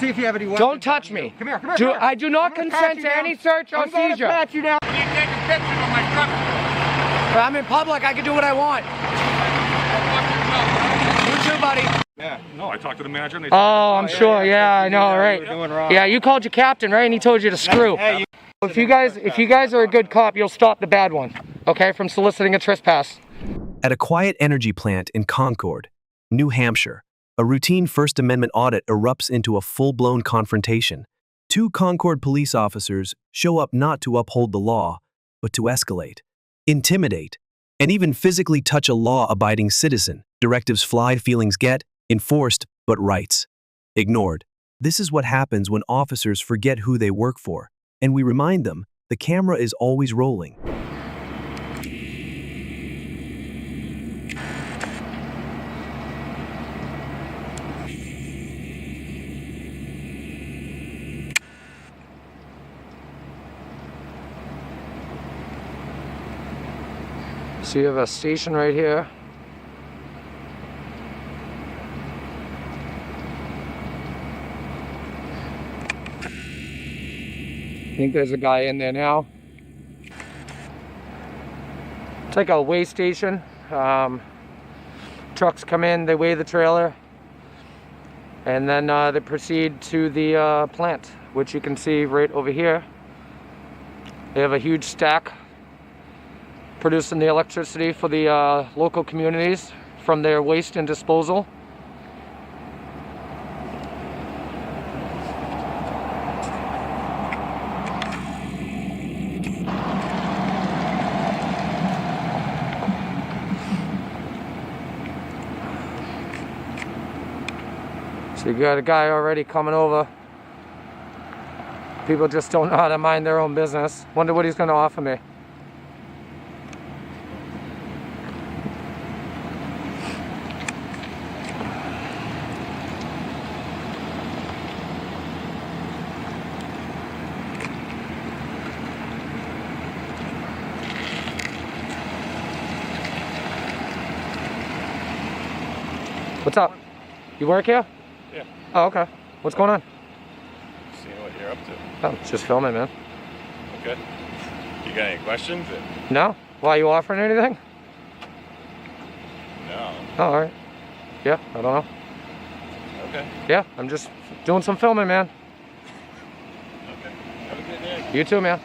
see if you have any weapons. Don't touch me. Come here, come here. I do not consent to any search or seizure. I'm going to pat you down. You take a picture of my truck. I'm in public. I can do what I want. You too, buddy. Yeah. No, I talked to the manager and they I'm sure. Yeah, I know, right? Yeah, you called your captain, right? And he told you to screw. Hey, If you guys are a good cop, you'll stop the bad one, okay, from soliciting a trespass. At a quiet energy plant in Concord, New Hampshire, a routine First Amendment audit erupts into a full-blown confrontation. Two Concord police officers show up not to uphold the law, but to escalate, intimidate, and even physically touch a law-abiding citizen. Directives fly, feelings get, enforced, but rights ignored. This is what happens when officers forget who they work for, and we remind them the camera is always rolling. So you have a station right here. I think there's a guy in there now. It's like a weigh station. Trucks come in, they weigh the trailer, and then they proceed to the plant, which you can see right over here. They have a huge stack producing the electricity for the local communities from their waste and disposal. So you got a guy already coming over. People just don't know how to mind their own business. Wonder what he's going to offer me. What's up? You work here? Yeah. Oh, okay. What's going on? Seeing what you're up to. Oh, just filming, man. Okay. You got any questions? No? Why, you offering anything? No. Oh, all right. Yeah, I don't know. Okay. Yeah, I'm just doing some filming, man. Okay. Have a good day. You too, man.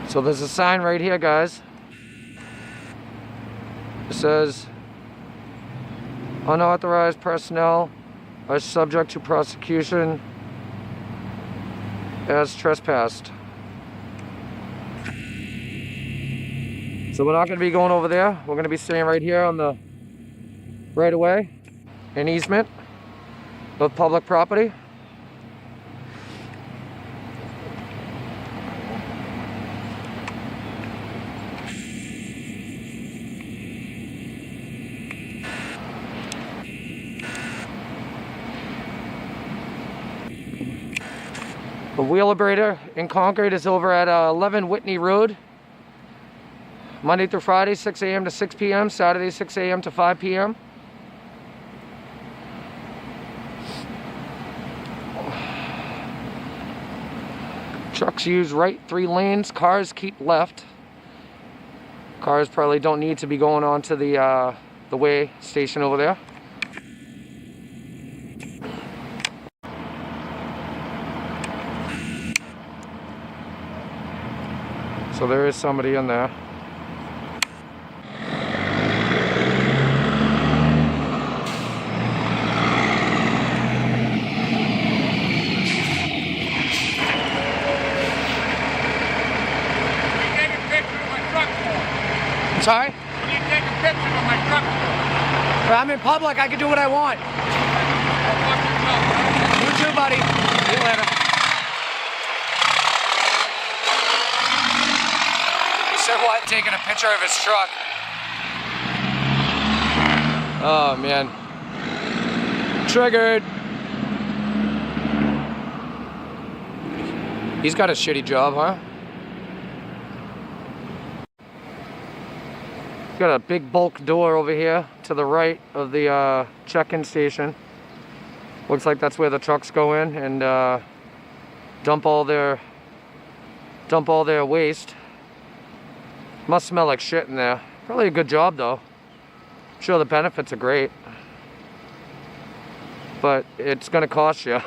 So there's a sign right here, guys. It says, unauthorized personnel are subject to prosecution as trespassed. So we're not going to be going over there. We're going to be staying right here on the right of way, an easement of public property. The Wheelabrator in Concord is over at 11 Whitney Road. Monday through Friday, 6 a.m. to 6 p.m. Saturday, 6 a.m. to 5 p.m. Trucks use right 3 lanes. Cars keep left. Cars probably don't need to be going on to the weigh station over there. So there is somebody in there. I'm sorry? What are you taking pictures of my truck for? I'm in public. I can do what I want. You too, buddy. See you later. said what? Taking a picture of his truck. Oh man. Triggered. He's got a shitty job, huh? Got a big bulk door over here to the right of the check-in station. Looks like that's where the trucks go in and dump all their waste. Must smell like shit in there. Probably a good job though. I'm sure the benefits are great, but it's gonna cost you.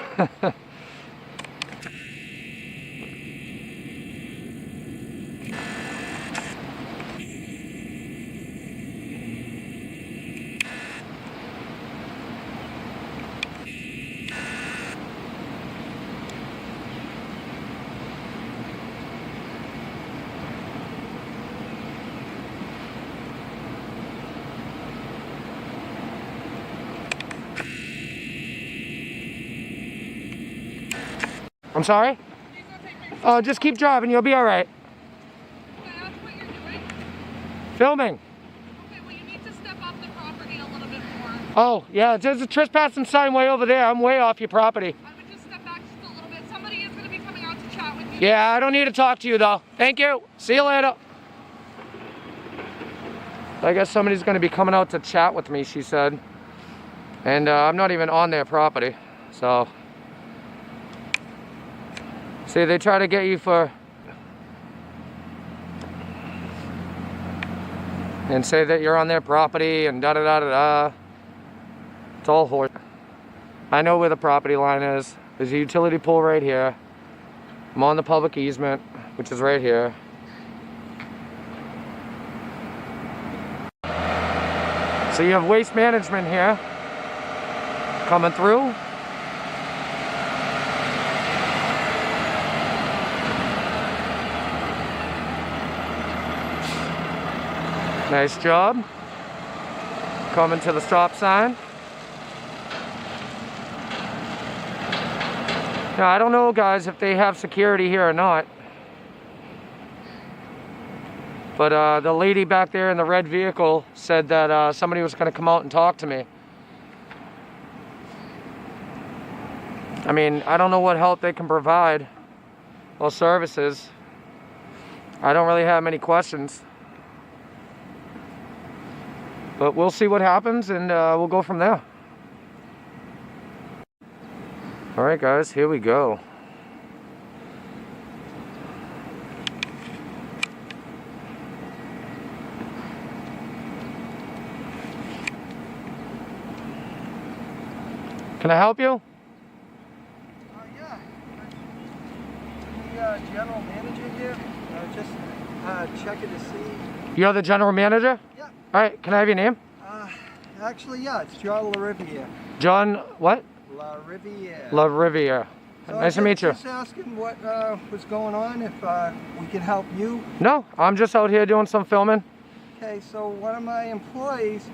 I'm sorry? Oh, just keep driving, you'll be alright. Can I ask what you're doing? Filming. Okay, well you need to step off the property a little bit more. Oh, yeah, there's a trespassing sign way over there. I'm way off your property. I would just step back just a little bit. Somebody is going to be coming out to chat with you. Yeah, I don't need to talk to you though. Thank you. See you later. I guess somebody's going to be coming out to chat with me, she said. And I'm not even on their property, so... See, they try to get you for... and say that you're on their property and da-da-da-da-da. It's all horse. I know where the property line is. There's a utility pole right here. I'm on the public easement, which is right here. So you have waste management here coming through. Nice job. Coming to the stop sign. Now, I don't know, guys, if they have security here or not. But the lady back there in the red vehicle said that somebody was going to come out and talk to me. I mean, I don't know what help they can provide or services. I don't really have many questions. But we'll see what happens and we'll go from there. All right, guys, here we go. Can I help you? Yeah. The general manager here. Just checking to see. You're the general manager? Yeah. All right, can I have your name? Actually, yeah, it's John LaRiviere. John, what? LaRiviere. LaRiviere. So Nice to meet you. Just asking what was going on, if we can help you. No, I'm just out here doing some filming. Okay, so one of my employees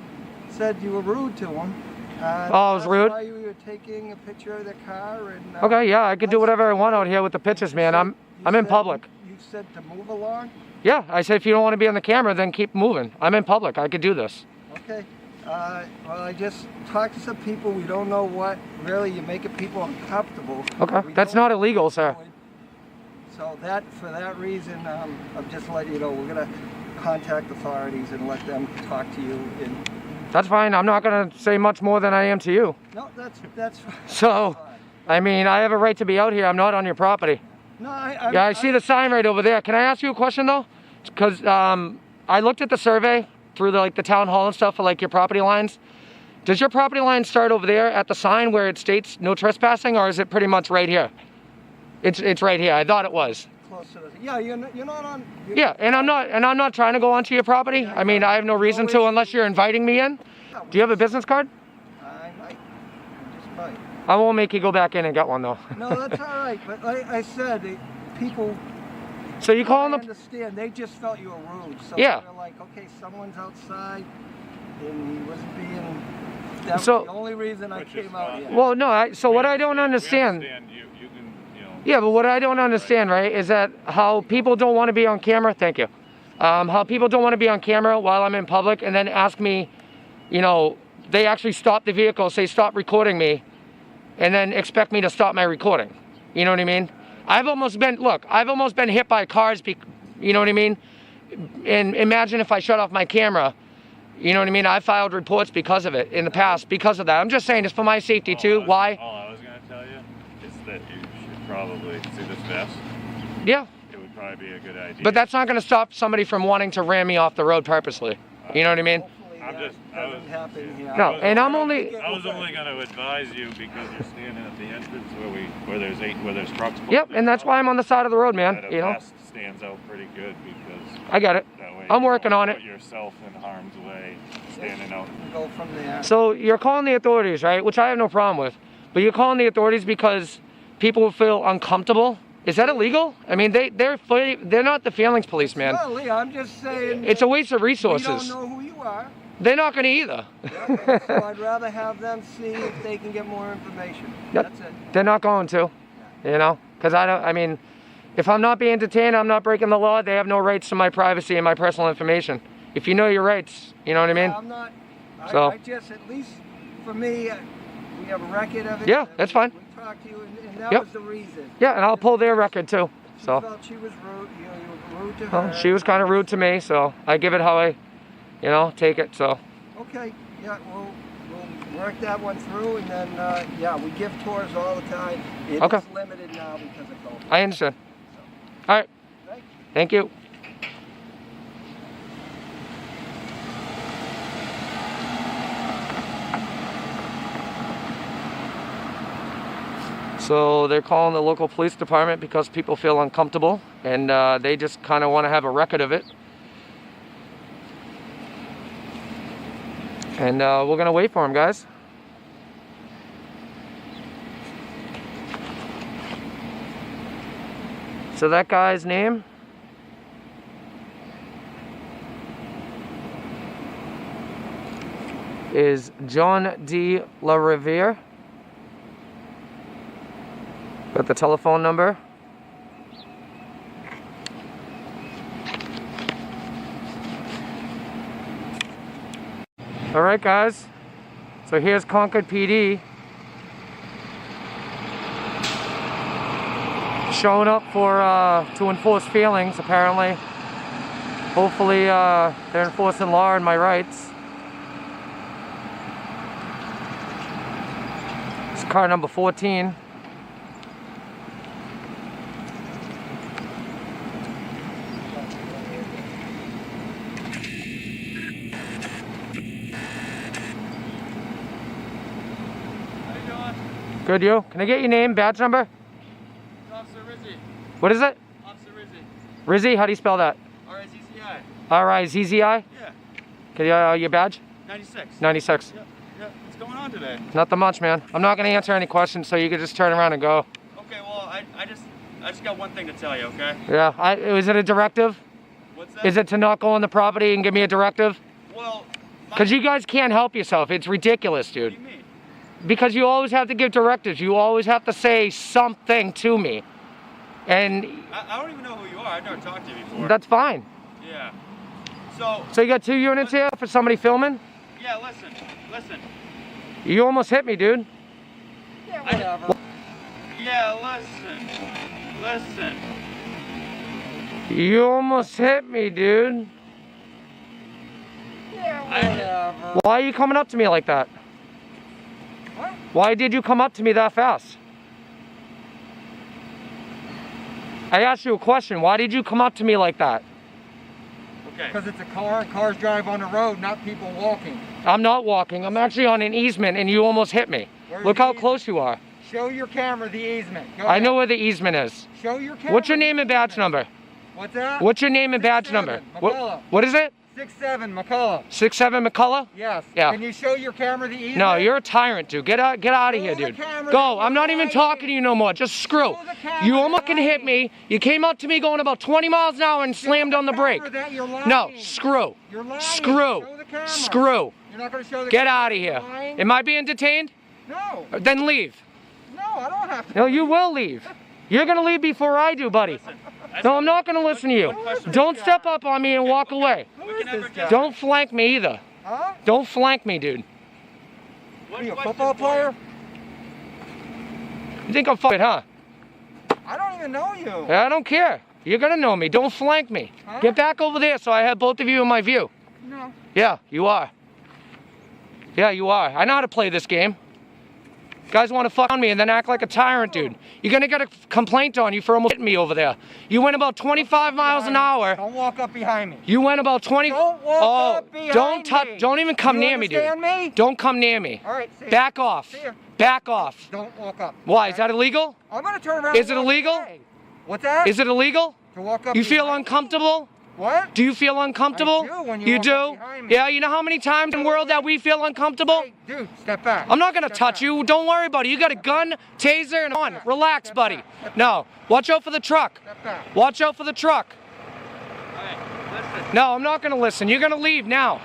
said you were rude to him. Oh, I was rude? That's why you were taking a picture of the car and... Okay, yeah, I can do whatever I want out here with the pictures, man. I'm in public. You said to move along? Yeah, I said if you don't want to be on the camera, then keep moving. I'm in public. I could do this. Okay. Well, I just talked to some people. We don't know what really you're making people uncomfortable. Okay, that's not illegal, sir. So for that reason, I'm just letting you know we're gonna contact authorities and let them talk to you. And That's fine. I'm not gonna say much more than I am to you. no, that's fine. So, I mean, I have a right to be out here. I'm not on your property. No, Yeah, I see the sign right over there. Can I ask you a question though? Because I looked at the survey through the town hall and stuff for your property lines. Does your property line start over there at the sign where it states no trespassing, or is it pretty much right here? It's right here. I thought it was. close to the, yeah, you're not on. Yeah, and I'm not trying to go onto your property. I mean, I have no reason to unless you're inviting me in. Do you have a business card? I might. I just might. I won't make you go back in and get one though. No, that's all right. But like I said, people. So you calling I the? understand. They just felt you were rude. So Yeah. they're like, okay, someone's outside, and he wasn't being. That was So- the only reason I came out here. Well, no. So what I don't understand. We understand you can, Yeah, but what I don't understand, right, is that how people don't want to be on camera. Thank you. How people don't want to be on camera while I'm in public and then ask me, you know, they actually stop the vehicle, say stop recording me, and then expect me to stop my recording. You know what I mean? I've almost been hit by cars, you know what I mean? And imagine if I shut off my camera, you know what I mean? I filed reports because of it in the past, because of that. I'm just saying it's for my safety too. Why? All I was going to tell you is that you should probably see this vest. Yeah. It would probably be a good idea. But that's not going to stop somebody from wanting to ram me off the road purposely. You know what I mean? Hopefully I'm that just- I doesn't was- happen here. No, and I'm only... I was only going to advise you because you're standing at the entrance where there's trucks. Yep, and that's why I'm on the side of the road, man. That a You know? vest stands out pretty good because I got it. that way I'm you working don't on put it. yourself in harm's way standing out. Go from there. So you're calling the authorities, right? Which I have no problem with. But you're calling the authorities because people feel uncomfortable? Is that illegal? I mean, they're not the feelings police, man. Well, Lee, I'm just saying. It's a waste of We resources. don't know who you are. They're not going to either. So I'd rather have them see if they can get more information. Yep. That's it. They're not going to, you know? Because I mean, if I'm not being detained, I'm not breaking the law. They have no rights to my privacy and my personal information. If you know your rights, you know what I mean? Yeah, I'm not. So- I just, at least for me, we have a record of it. Yeah, that's fine. We talked to you, and that Yep. was the reason. Yeah, and I'll pull their record too. She So, felt she was rude. You know, you were rude to well, her. she was kind of rude to me, so I give it how I, you know, take it. So, Okay. Yeah, we'll work that one through, and then yeah, we give tours all the time. It Okay. is limited now because of COVID. I understand. All right. Right? Thank you. So they're calling the local police department because people feel uncomfortable, and they just kind of want to have a record of it. And we're gonna wait for them, guys. So that guy's name is John D. La Riviere. Got the telephone number. All right, guys. So here's Concord PD showing up for to enforce feelings. Apparently, hopefully, they're enforcing law and my rights. It's car number 14. Good, you? Can I get your name, badge number? Officer Rizzi. What is it? Officer Rizzi. Rizzi? How do you spell that? R-I-Z-Z-I. R-I-Z-Z-I? Yeah. Can you, your badge? 96. 96. Yeah. What's going on today? Nothing much, man. I'm not going to answer any questions, so you can just turn around and go. Okay, well, I just got one thing to tell you, okay? Yeah, is it a directive? What's that? Is it to not go on the property and give me a directive? Well, Because you guys can't help yourself. It's ridiculous, what dude. do you mean? Because you always have to give directives. You always have to say something to me. And I don't even know who you are. I've never talked to you before. that's fine. Yeah. So, So you got 2 units here for somebody filming? yeah, listen. You almost hit me, dude. Yeah, whatever. Yeah, listen. You almost hit me, dude. Yeah, whatever. Why are you coming up to me like that? What? Why did you come up to me that fast? I asked you a question. Why did you come up to me like that? Okay. Because it's a car, and cars drive on the road, not people walking. I'm not walking. I'm actually on an easement and you almost hit me. Where's Look the how easement? close you are. Show your camera the easement. Go I know ahead. where the easement is. Show your camera. What's your name the and badge easement. number? What's that? What's your name and badge 6'7", number? McCullough. What is it? 6'7", McCullough. 6'7" McCullough? Yes. Yeah. Can you show your camera the easement? No, you're a tyrant, dude. Get out of here, Show the dude. camera Go. that I'm not you're even lying. talking to you no more. Just screw. Show the camera You that almost you're can hit lying. me. You came up to me going about 20 miles an hour and slammed on the brake. Camera that you're No, lying. screw. You're lying. Screw. Show the camera. Screw. You're not going to show the Get camera out of that here. you're lying? Am I being detained? No. Then leave. No, I don't have to. No, you will leave. You're gonna leave before I do, buddy. No, I'm not gonna listen to you. Don't step up on me and walk away. Who is this guy? Don't flank me either. Huh? Don't flank me, dude. Are you a football player? You think I'm fucking, huh? I don't even know you. I don't care. You're gonna know me. Don't flank me. Huh? Get back over there so I have both of you in my view. No. Yeah, you are. Yeah, you are. I know how to play this game. You guys want to fuck on me and then act like a tyrant, dude. You're gonna get a complaint on you for almost hitting me over there. You went about 25 miles an hour. Don't walk up behind me. You went about 20. Don't walk up behind don't touch. me. Don't even come You near me, dude. understand me? Don't come near me. All right, see ya. Back off. See ya. Back off. Don't walk up. Why? Is that illegal? I'm gonna turn around. Is and it walk illegal? away. What's that? Is it illegal? To walk up You feel behind me? uncomfortable? What? Do you feel uncomfortable? I do when you walk do? up behind me. Yeah, you know how many times in the world that we feel uncomfortable? Hey, dude, step back. I'm not gonna Step touch back. you. Don't worry about it. You got a gun, taser, and on. Relax, buddy. No. Watch out for the truck. Step back. Watch out for the truck. Alright, listen. No, I'm not gonna listen. You're gonna leave now. I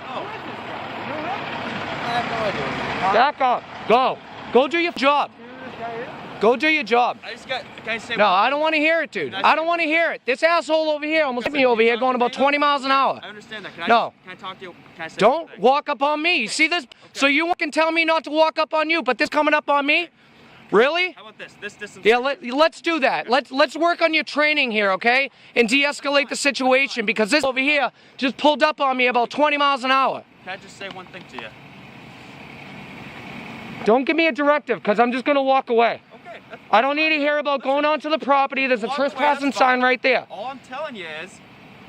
have no idea. Back up. Go. Go do your job. You know who this guy is? Go do your job. I just got. Can I say No, one I thing? don't want to hear it, dude. I don't want to hear it. This asshole over here almost hit me over here going about 20 miles an hour. I understand that. Can No. Can I talk to you? Can I say Don't one thing? walk up on me. You see this? So you can tell me not to walk up on you, but this coming up on me? Really? How about this? This distance. Yeah, let's do that. Let's work on your training here, okay? And de-escalate the situation because this over here just pulled up on me about 20 miles an hour. Can I just say one thing to you? Don't give me a directive because I'm just going to walk away. Okay. I don't need to hear about going onto the property. There's a Walk away, trespassing that's fine. sign right there. All I'm telling you is,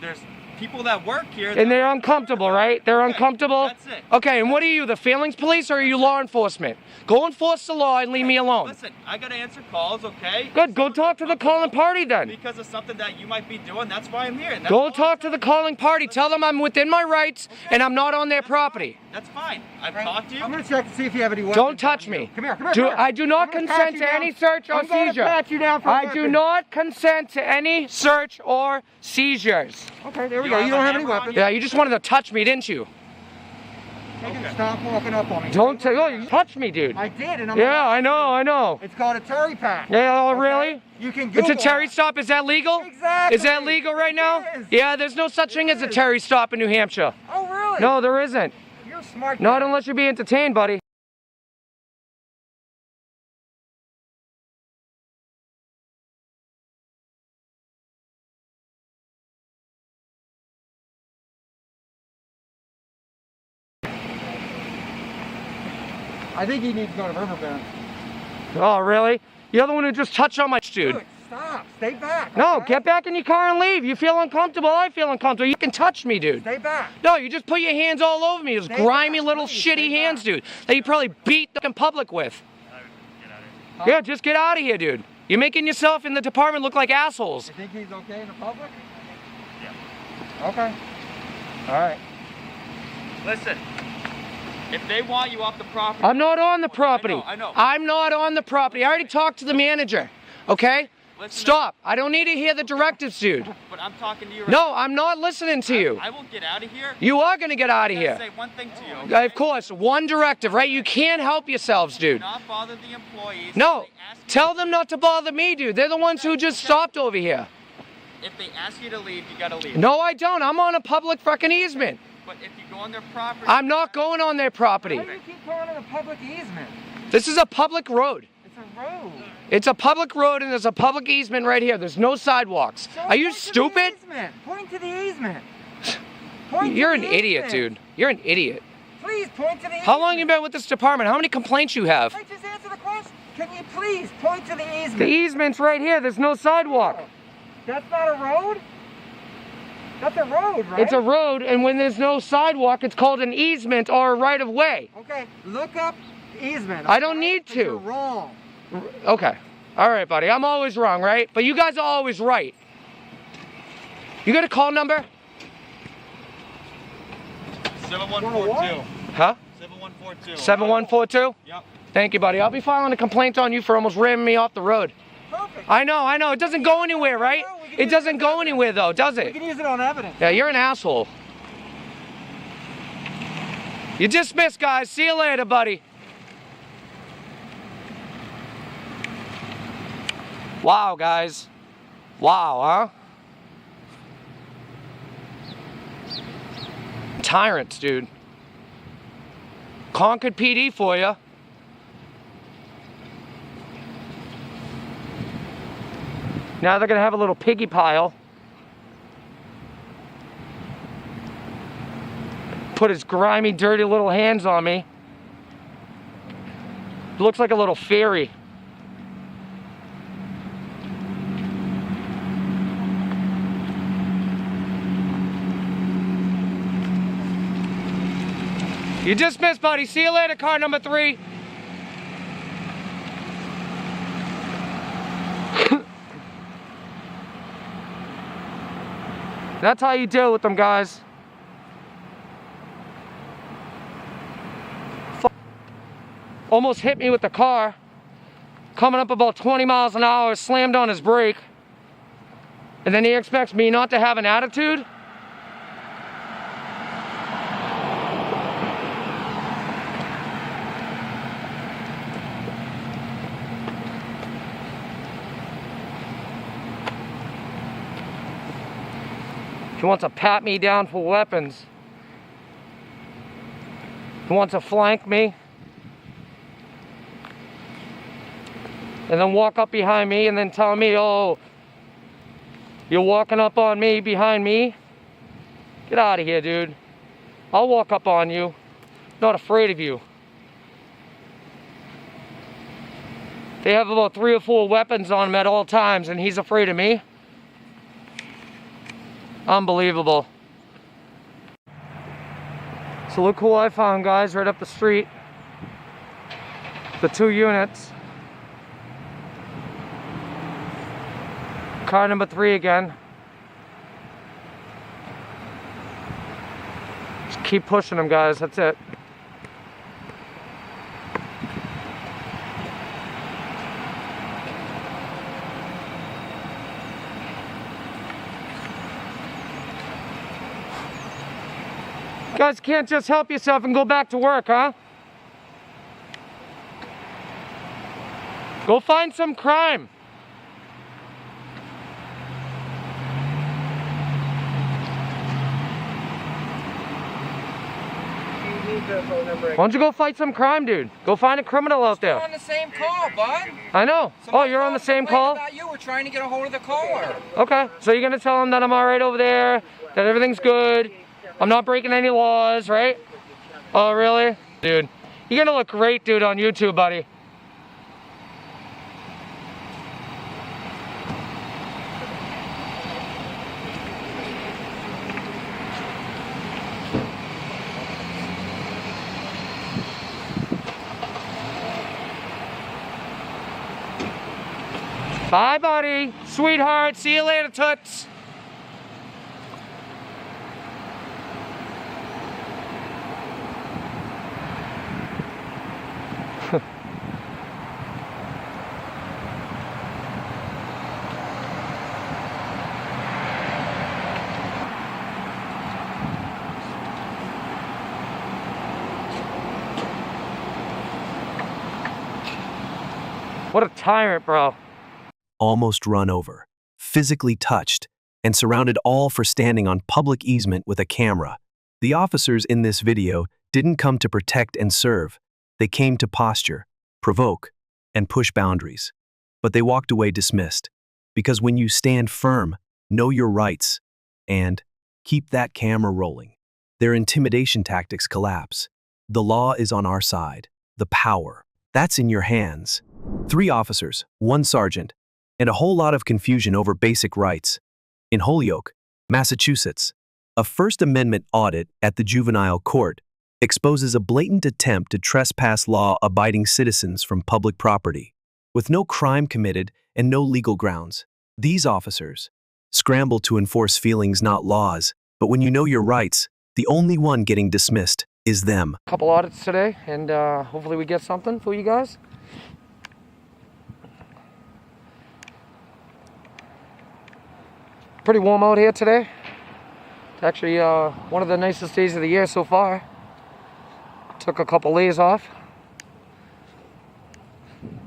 there's people that work here. And they're uncomfortable, right? They're Okay, uncomfortable? that's it. Okay, and what are you, the feelings police or are you law enforcement? Go enforce the law and leave me alone. Listen, I gotta answer calls, okay? Good, go talk to the calling party then. Because of something that you might be doing, that's why I'm here. That's Go all I'm talk to telling the you. calling party. Tell them I'm within my rights and I'm not on their property. That's fine. I've talked to you. I'm gonna check to see if you have any weapons. Don't touch on you. me. Come here, come here. Do, come here. I do not I'm gonna pat consent you to down. any search or I'm gonna seizure. pat you down for I do weapons. not consent to any search or seizures. Okay, there we You go. have You don't a have any hammer on weapons. Yeah, you just wanted to touch me, didn't you? Stop walking up on me. Don't oh, you touch me, dude. I did, and I'm. Yeah, I know. It's called a Terry pack. Yeah, oh, Okay? really? You can It's Google a Terry it. stop. Is that legal? Exactly. Is that legal right now? It is. Yeah, there's no such thing as a is. Terry stop in New Hampshire. Oh, really? No, there isn't. You're a smart. Not guy. unless you're being entertained, buddy. I think he needs to go to Riverbend. Oh, really? You're the one who just touched on my dude. Dude, stop. Stay back. No, okay? get back in your car and leave. You feel uncomfortable, I feel uncomfortable. You can touch me, dude. Stay back. No, you just put your hands all over me. Those Stay grimy back, little please, shitty stay hands, back. dude. That you probably beat the public with. Huh? Yeah, just get out of here, dude. You're making yourself in the department look like assholes. You think he's okay in the public? Yeah. Okay. All right. Listen, if they want you off the property. I'm not on the property. I know. I'm not on the property. I already talked to the manager. Okay? Listen Stop. I don't need to hear the directives, dude. But I'm talking to you right No, I'm not listening to you. I will get out of here. You are going to get out of I here. gotta say one thing to you. Okay? Of course, one directive, right? You can't help yourselves, Do dude. not bother the employees. No, If they ask you- tell them not to bother me, dude. They're the ones who just stopped over here. If they ask you to leave, you gotta leave. No, I don't. I'm on a public fucking easement. But if you go on their property. I'm not going on their property. Why do you keep calling it a public easement? This is a public road. It's a road. It's a public road and there's a public easement right here. There's no sidewalks. So Are you point to the stupid? easement. Point to the easement. Point to You're an the idiot, easement. dude. You're an idiot. Please point to the How long easement. you been with this department? How many complaints you have? I just answered the question. Can you please point to the easement? The easement's right here. There's no sidewalk. That's not a road? That's a road, right? It's a road, and when there's no sidewalk, it's called an easement or a right of way. Okay, look up easement. I don't okay? need 'Cause to. You're wrong. Okay. All right, buddy. I'm always wrong, right? But you guys are always right. You got a call number? 7142. Huh? 7142. 7142? Yep. Thank you, buddy. I'll be filing a complaint on you for almost ramming me off the road. Perfect. I know. It doesn't go anywhere, right? It doesn't go anywhere, though, does We it? can use it on evidence. Yeah, you're an asshole. You're dismissed, guys. See you later, buddy. Wow, guys. Wow, huh? Tyrants, dude. Concord PD for you. Now they're gonna have a little piggy pile. Put his grimy, dirty little hands on me. Looks like a little fairy. You dismissed, buddy. See you later, car number 3. That's how you deal with them, guys. Almost hit me with the car. Coming up about 20 miles an hour, slammed on his brake. And then he expects me not to have an attitude? He wants to pat me down for weapons. He wants to flank me. And then walk up behind me and then tell me, oh, you're walking up on me behind me? Get out of here, dude. I'll walk up on you. Not afraid of you. They have about 3 or 4 weapons on them at all times and he's afraid of me? Unbelievable. So look who I found, guys, right up the street. The 2 units. Car number 3 again. Just keep pushing them, guys. That's it. You guys can't just help yourself and go back to work, huh? Go find some crime. Why don't you go fight some crime, dude? Go find a criminal out there. We're on the same call, bud. I know. Oh, you're on the same call? About you. We're trying to get a hold of the caller. Okay, so you're gonna tell him that I'm all right over there, that everything's good, I'm not breaking any laws, right? Oh, really? Dude, you're gonna look great, dude, on YouTube, buddy. Bye, buddy. Sweetheart. See you later, toots. What a tyrant, bro. Almost run over, physically touched, and surrounded all for standing on public easement with a camera. The officers in this video didn't come to protect and serve. They came to posture, provoke, and push boundaries. But they walked away dismissed. Because when you stand firm, know your rights, and keep that camera rolling, their intimidation tactics collapse. The law is on our side. The power, that's in your hands. 3 officers, 1 sergeant, and a whole lot of confusion over basic rights. In Holyoke, Massachusetts, a First Amendment audit at the juvenile court exposes a blatant attempt to trespass law-abiding citizens from public property. With no crime committed and no legal grounds, these officers scramble to enforce feelings, not laws. But when you know your rights, the only one getting dismissed is them. Couple audits today, and hopefully we get something for you guys. Pretty warm out here today. It's actually one of the nicest days of the year so far. Took a couple days off.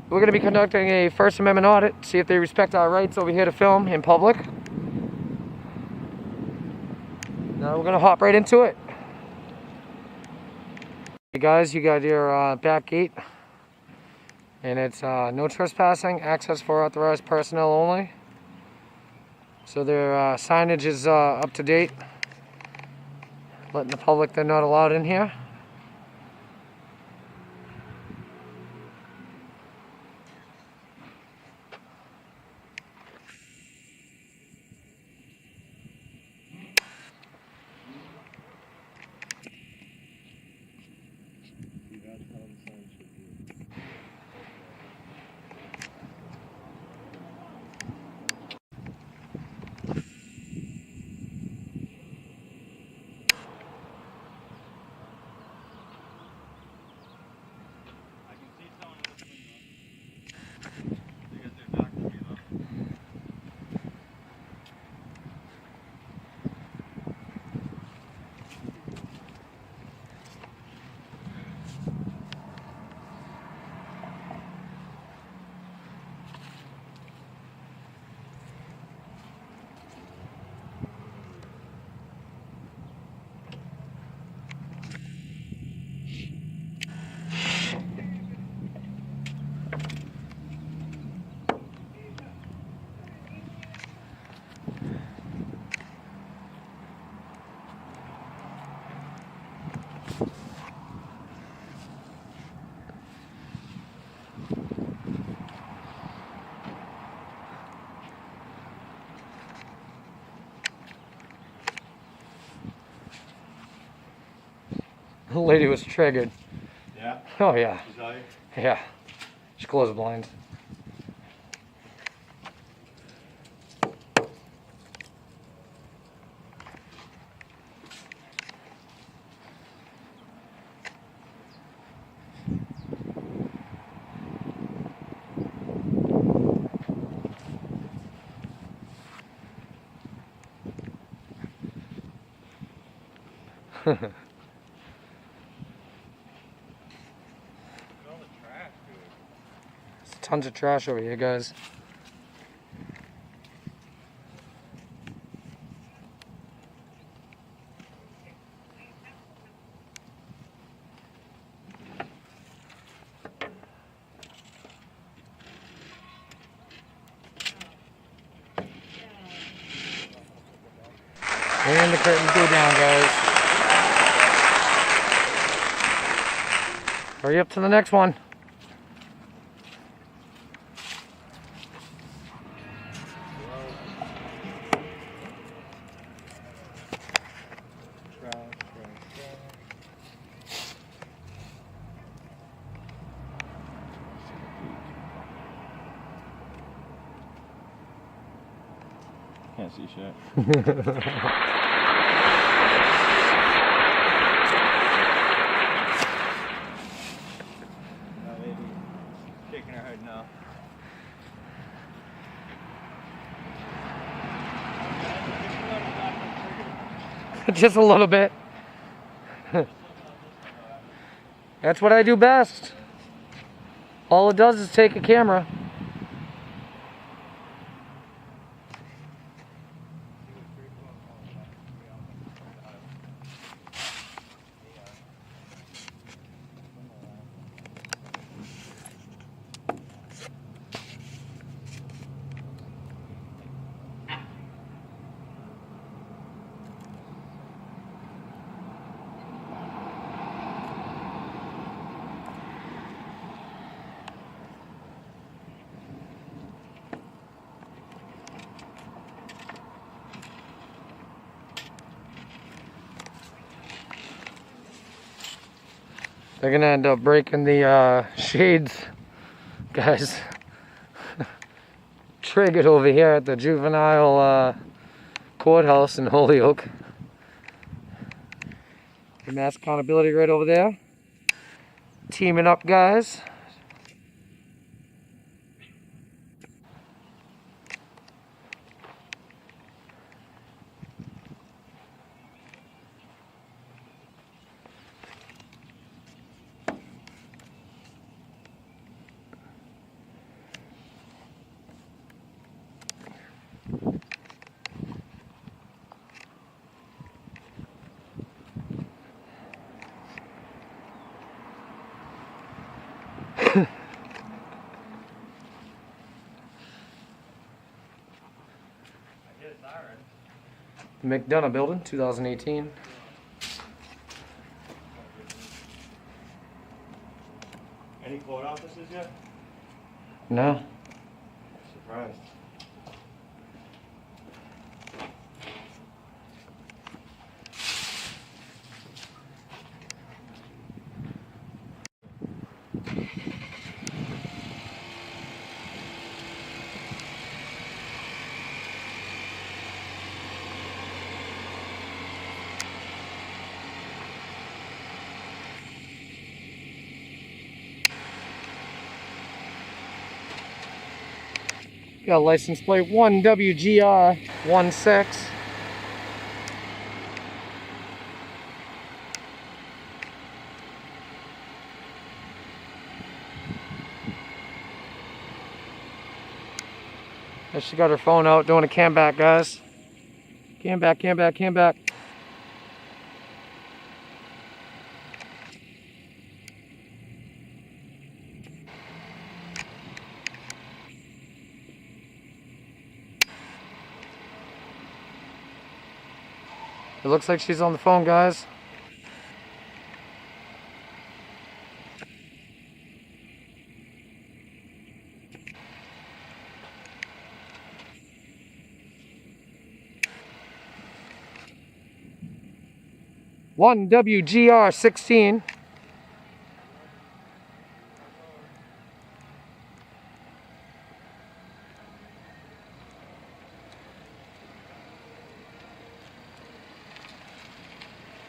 We're going to be conducting a First Amendment audit, see if they respect our rights over here to film in public. Now we're going to hop right into it. Hey guys, you got your back gate, and it's no trespassing, access for authorized personnel only. So their signage is up to date, letting the public they're not allowed in here. The lady was triggered. Yeah? Oh yeah. Is that it? Yeah. She closed the blinds. There's tons of trash over here, guys. And the curtains go down, guys. Hurry up to the next one. Can't see shit. Shaking her head no. Just a little bit. That's what I do best. All it does is take a camera. They're gonna end up breaking the shades, guys. Triggered over here at the juvenile courthouse in Holyoke. The mass accountability right over there. Teaming up, guys. McDonough building, 2018. Any court officers yet? No. Surprised. Got license plate 1WGR16. She got her phone out doing a cam back, guys. Cam back, cam back, cam back. It looks like she's on the phone, guys. One WGR16.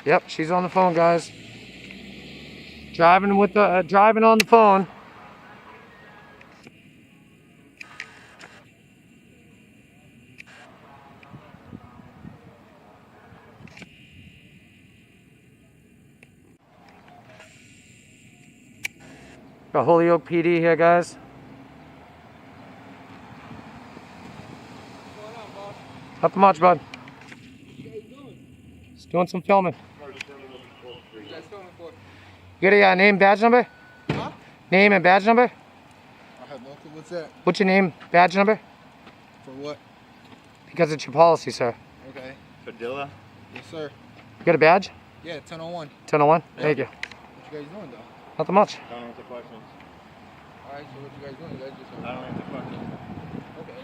Yep, she's on the phone, guys. Driving with the driving on the phone. Got Holyoke PD here, guys. Nothing much, bud. Just doing some filming. You got a name, badge number? Huh? Name and badge number? I have no clue. What's that? What's your name, badge number? For what? Because it's your policy, sir. Okay. Padilla? Yes, sir. You got a badge? Yeah, 1001. 1001? Thank you. What you guys doing, though? Nothing much. Don't answer questions. All right, so what you guys doing? You guys just... I don't answer questions. Okay.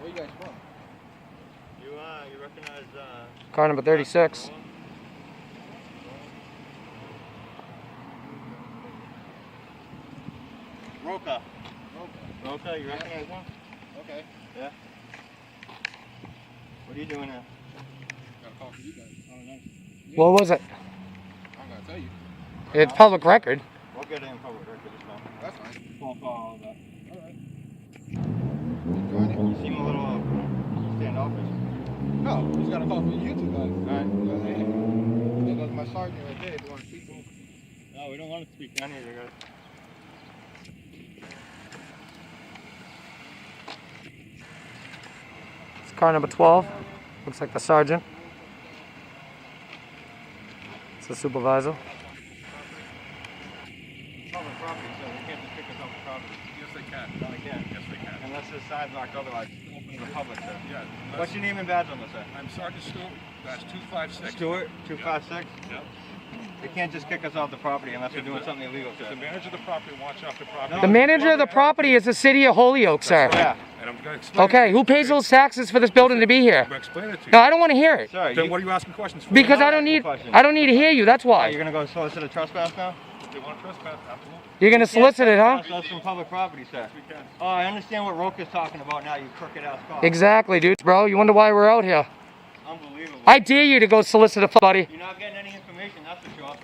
Where you guys from? You recognize, Car number 36. Roca. Roca, you recognize him? Okay. Yeah. What are you doing now? Got a call for you guys. Oh, nice. What was it? I'm gonna tell you. It's public record. We'll get it in public record as well. That's fine. Phone call, all of that. All right. You seem a little standoffish. No, just got a call for you two guys. Alright. There goes my sergeant right there. If you want to speak to him. No, we don't want to speak to any of you guys. It's car number 12. Looks like the sergeant. It's the supervisor. Public property, so they can't just kick us off the property. Yes, they can. No, they can't. Yes, they can. Unless the side's locked, otherwise open to the public, sir. Yeah. What's your name and badge number, sir? I'm Sergeant Stewart. That's 256. Stewart, 256? Yep. They can't just kick us off the property unless we're doing something illegal, If the sir. manager of the property wants you off the property. No. The manager of the property is the city of Holyoke, sir. Yeah. And I'm going to explain. Okay, who pays those taxes for this building to be here? I'm going to explain it to you. No, I don't want to hear it. Sir, Then what are you asking questions for? Because I don't need to hear you, that's You're why. going to go solicit a trespass now? If they want to trespass, absolutely. You're going to solicit it, huh? That's from public property, sir. We can. Oh, I understand what Roka's talking about now, you crooked ass cop. Exactly, dude. Bro, you wonder why we're out here. Unbelievable. I dare you to go solicit a buddy. You're not getting any information, that's for sure.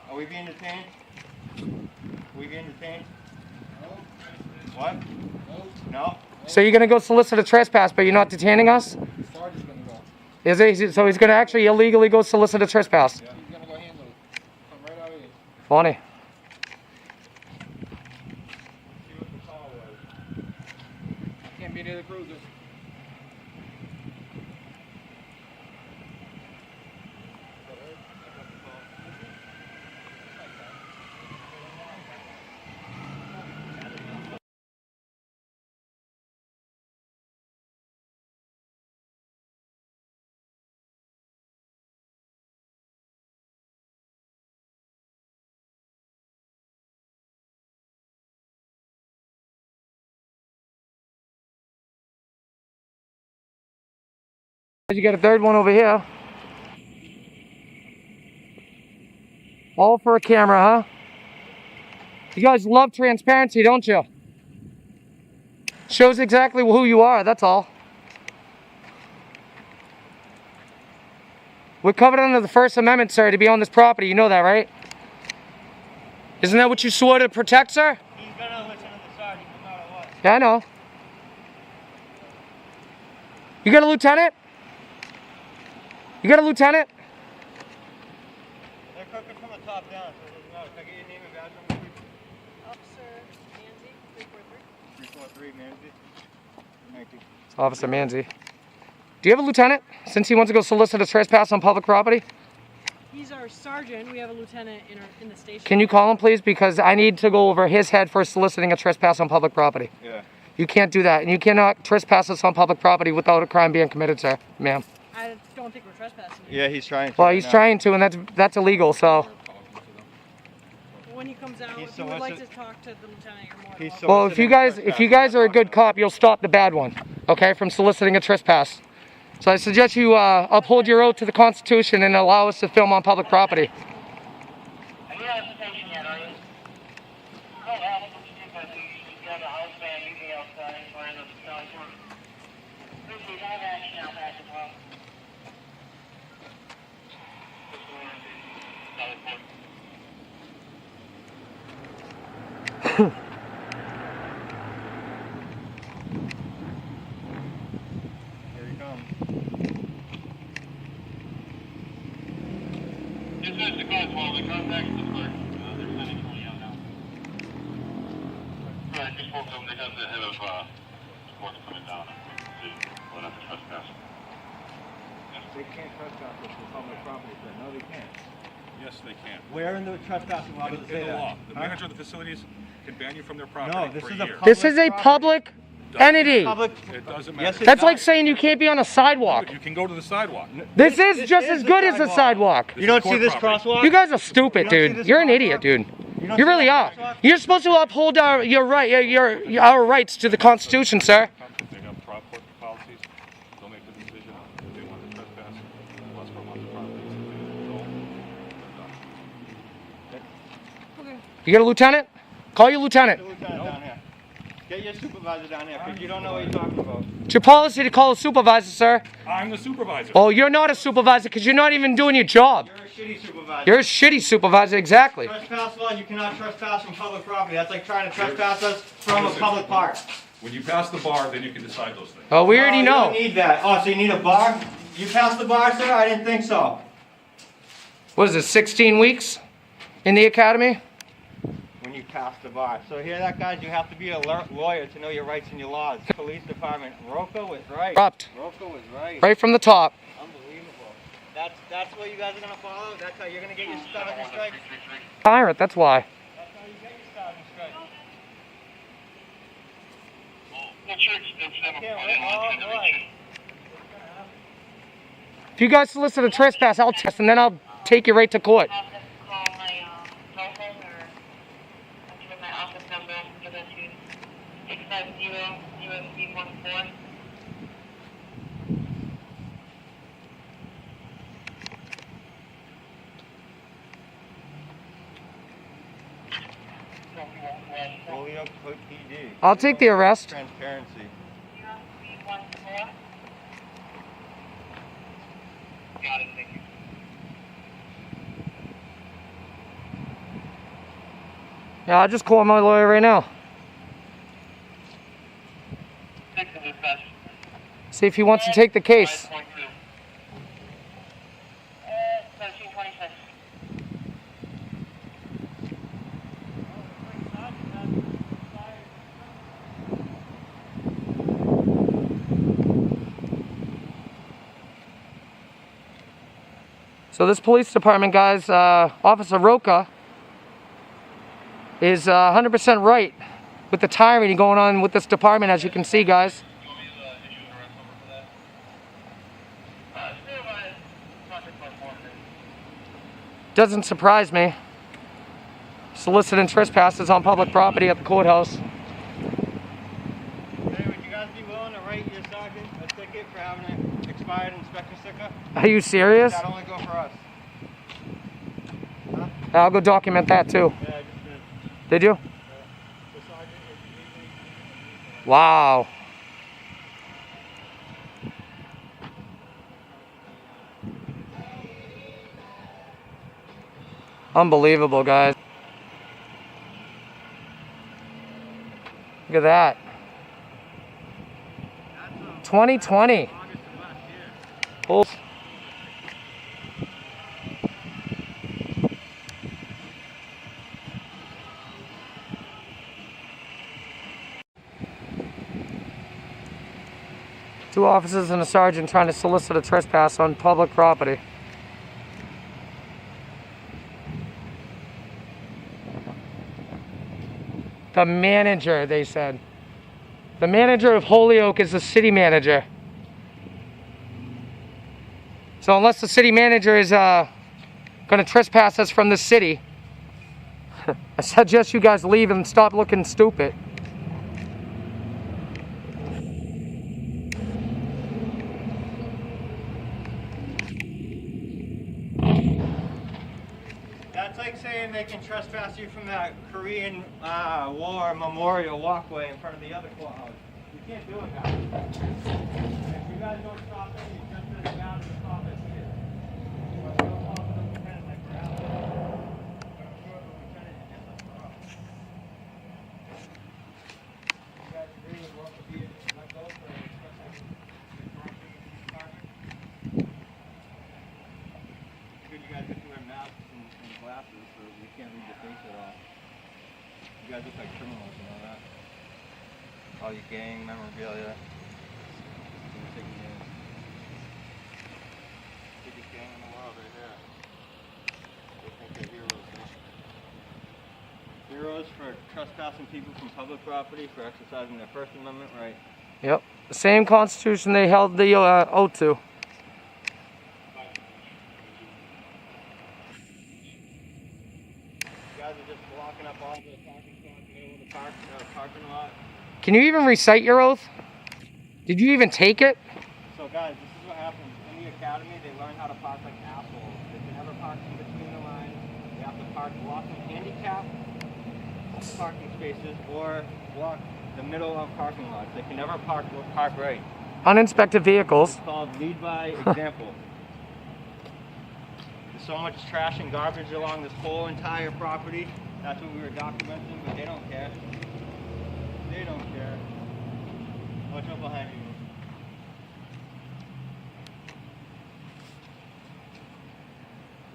Are we being detained? Are we being detained? What? No? So you're going to go solicit a trespass, but you're not detaining us? The sergeant's gonna go. Is he? So he's going to actually illegally go solicit a trespass? He's gonna go handle it. Come right out of here. Funny. I can't be near the cruiser. You got a third one over here. All for a camera, huh? You guys love transparency, don't you? Shows exactly who you are, that's all. We're covered under the First Amendment, sir, to be on this property. You know that, right? Isn't that what you swore to protect, sir? He's gonna listen to the sergeant no matter what. Yeah, I know. You got a lieutenant? You got a lieutenant? They're cooking from the top down, so it doesn't matter. Can I get your name and badge number, please? Officer Manzi, 343. 343, Manzi. Thank you. It's Officer Manzi. Do you have a lieutenant, since he wants to go solicit a trespass on public property? He's our sergeant. We have a lieutenant in the station. Can you call him, please? Because I need to go over his head for soliciting a trespass on public property. Yeah. You can't do that, and you cannot trespass us on public property without a crime being committed, sir, ma'am. I don't think we're trespassing. Yeah, he's trying to. Well, he's trying to, and that's illegal, so. When he comes out, if you would like to talk to the lieutenant, you're more than welcome. Well, if you guys are a good cop, you'll stop the bad one, okay, from soliciting a trespass. So I suggest you uphold your oath to the Constitution and allow us to film on public property. Are you at the station yet, are you? Oh, yeah, I'm you got a house van usually outside for the stone tour. Please, I have action out back as well. Here he comes. This is the Correspond. The contact is the clerk. They're sending 20 out now. Right, just spoke to them. They got the head of sports coming down. See what I'm trespassing. They can't trespass us on public property, sir. No, they can't. Yes, they can. Where in the trespassing law In does it say the law, that? the manager of the facilities can ban you from their property No, this for a is a year. This is a public entity. Public. It doesn't Yes, matter. it That's does. like saying you can't be on a sidewalk. You can go to the sidewalk. This is just is as the good as a sidewalk. sidewalk. You don't This see is this court property. crosswalk? You guys are stupid, You don't see dude. this You're an crosswalk? idiot, dude. don't You see really that are. crosswalk? You're supposed to uphold our rights to the Constitution, sir. They have trial court policies. They'll make the decision if they want to trespass. What's from on the property. You got a lieutenant? Call your lieutenant. Get the lieutenant down here. Get your supervisor down here, because you don't know what you're talking about. It's your policy to call a supervisor, sir. I'm the supervisor. Oh, you're not a supervisor because you're not even doing your job. You're a shitty supervisor. You're a shitty supervisor, exactly. Trespass law, you cannot trespass from public property. That's like trying to trespass us from a public park. When you pass the bar, then you can decide those things. Oh, we already You know. don't need that. Oh, so you need a bar? You passed the bar, sir? I didn't think so. What is it, 16 weeks in the academy? When you pass the bar. So here that, guys, you have to be a lawyer to know your rights and your laws. Police department. Rocco was right. Corrupt. Rocco was right. Right from the top. Unbelievable. That's what you guys are going to follow? That's how you're going to get your start on your strike? Tyrant, that's why. That's how you get your start on your strike. Not sure it's never Can't put wait. in Oh, on boy. If you guys solicit a trespass, I'll test and then I'll take you right to court. I'll just call my cell phone or I'll give it my office number. I'll give it to 650 USB 14. Holyoke PD. I'll take the arrest. Transparency. USB 14. Got it, thank you. Yeah, I'll just call my lawyer right now. 6 of dispatch. See if he wants to take the case. 5.2. 1326. So this police department, guys, Officer Roca is 100% right with the tyranny going on with this department, as you can see, guys. Doesn't surprise me. Soliciting trespasses on public property at the courthouse. Hey, would you guys be willing to write your sergeant a ticket for having an expired inspection sticker? Are you serious? That only go for us. Huh? I'll go document that too. Yeah, I just did. Did you? The sergeant is legally. Wow. Unbelievable, guys. Look at that. 2020. Oh. Two officers and a sergeant trying to solicit a trespass on public property. The manager, they said. The manager of Holyoke is the city manager. So unless the city manager is going to trespass us from the city, I suggest you guys leave and stop looking stupid. That's like saying they can trespass you from that Korean War memorial walkway in front of the other courthouse. You can't do it, guys. If you guys don't stop it, you trespass down to the stop it here. But we'll talk to the lieutenant like we're out. But I'm sure the lieutenant is just us for us. You guys agree with what would be let go for trespassing the property in the department? Good, you guys get to wear masks and glasses so we can't read your face at all. You guys look like criminals, you know that? All your gang memorabilia. Biggest gang in the world right there. They think they're heroes, huh? Heroes for trespassing people from public property, for exercising their First Amendment right. Yep. The same constitution they held the oath to. You guys are just blocking up all the parking spots in the middle of the parking lot. Can you even recite your oath? Did you even take it? So guys, this is what happens. In the academy, they learn how to park like assholes. They can never park in between the lines. They have to park blocking handicap parking spaces or block the middle of parking lots. They can never park right. Uninspected vehicles. It's called lead by example. There's so much trash and garbage along this whole entire property. That's what we were documenting, but they don't care. They don't care. Watch out behind you.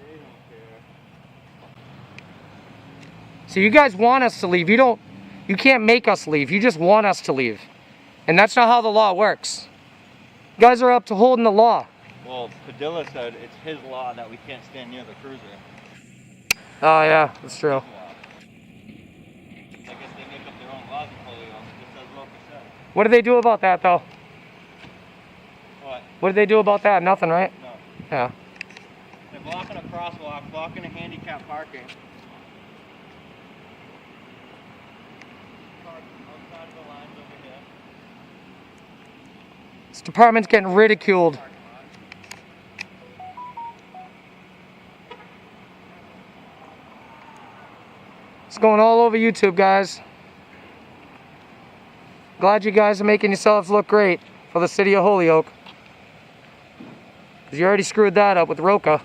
They don't care. So you guys want us to leave. You can't make us leave. You just want us to leave. And that's not how the law works. You guys are up to holding the law. Well, Padilla said it's his law that we can't stand near the cruiser. Oh yeah, that's true. I guess they make up their own laws in Holyoke, just as Roka said. What do they do about that though? What? What do they do about that? Nothing, right? No. Yeah. They're blocking a crosswalk, blocking a handicap parking. Park outside of the lines over here. This department's getting ridiculed. It's going all over YouTube, guys. Glad you guys are making yourselves look great for the city of Holyoke. Because you already screwed that up with Roka.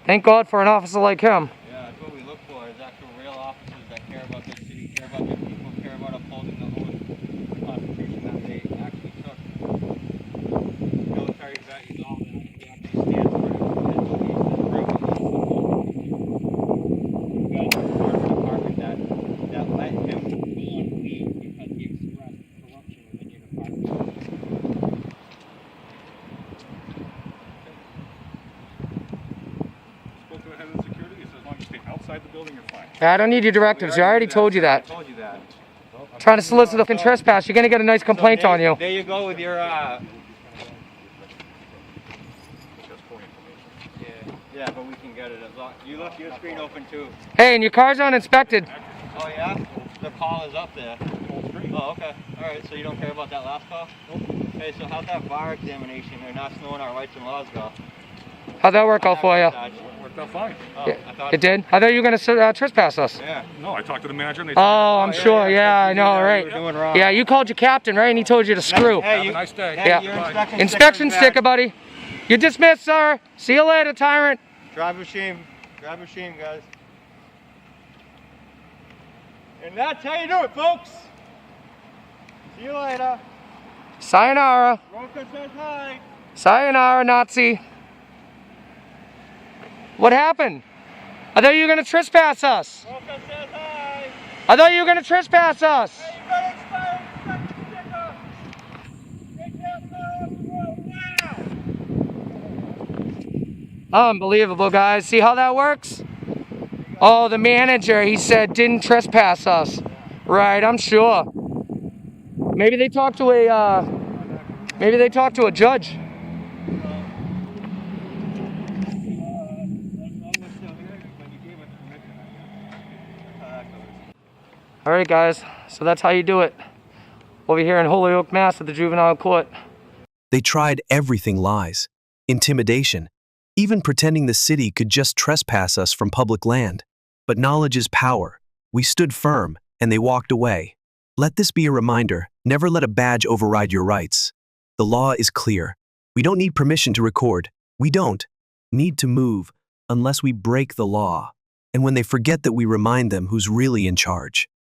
Thank God for an officer like him. Yeah, that's what we look for, is actual real officers that care about their city, care about their people, care about upholding the oath, the Constitution that they actually took. Military vet, you know that. He actually stands for it. You guys are part of the department that let him go and leave because he expressed corruption within your department. Spoke to the head of security, he says as long as you stay outside the building, you're fine. I don't need your directives. I already told you I that. told you that. Trying to solicit a trespass. You're going to get a nice complaint So on you. There you go with your That's for information. yeah, but we can get it as long. You left your screen open too. Hey, and your car's uninspected. Oh yeah? The call is up there. Full screen. Oh, okay. Alright, so you don't care about that last call? Nope. Hey, so how'd that bar examination or not knowing our rights and laws go? How'd that work out for you? Worked out fine. Oh, Yeah, I thought it did? I thought you were going to trespass us. Yeah. No, I talked to the manager and they Oh, I'm said, sure. Yeah, I you know, were right. doing wrong. Yeah, you called your captain, right? And he told you to screw. Hey, have you, a nice day. Hey, Yeah. your Bye. Inspection sticker's sticker, back. buddy. You're dismissed, sir. See you later, Tyrant. Drive a shame. Drive a shame, guys. And that's how you do it, folks. See you later. Sayonara. Roka says hi. Sayonara, Nazi. What happened? I thought you were going to trespass us. Roka says hi. I thought you were going to trespass us. Hey, you got expired inspection sticker. Take that car off the road now. Unbelievable, guys. See how that works? Oh, the manager, he said, didn't trespass us. Right, I'm sure. Maybe they talked to a judge. All right, guys. So that's how you do it. Over here in Holyoke, Mass. at the juvenile court. They tried everything lies, intimidation, even pretending the city could just trespass us from public land. But knowledge is power. We stood firm, and they walked away. Let this be a reminder, never let a badge override your rights. The law is clear. We don't need permission to record. We don't need to move unless we break the law. And when they forget that we remind them who's really in charge.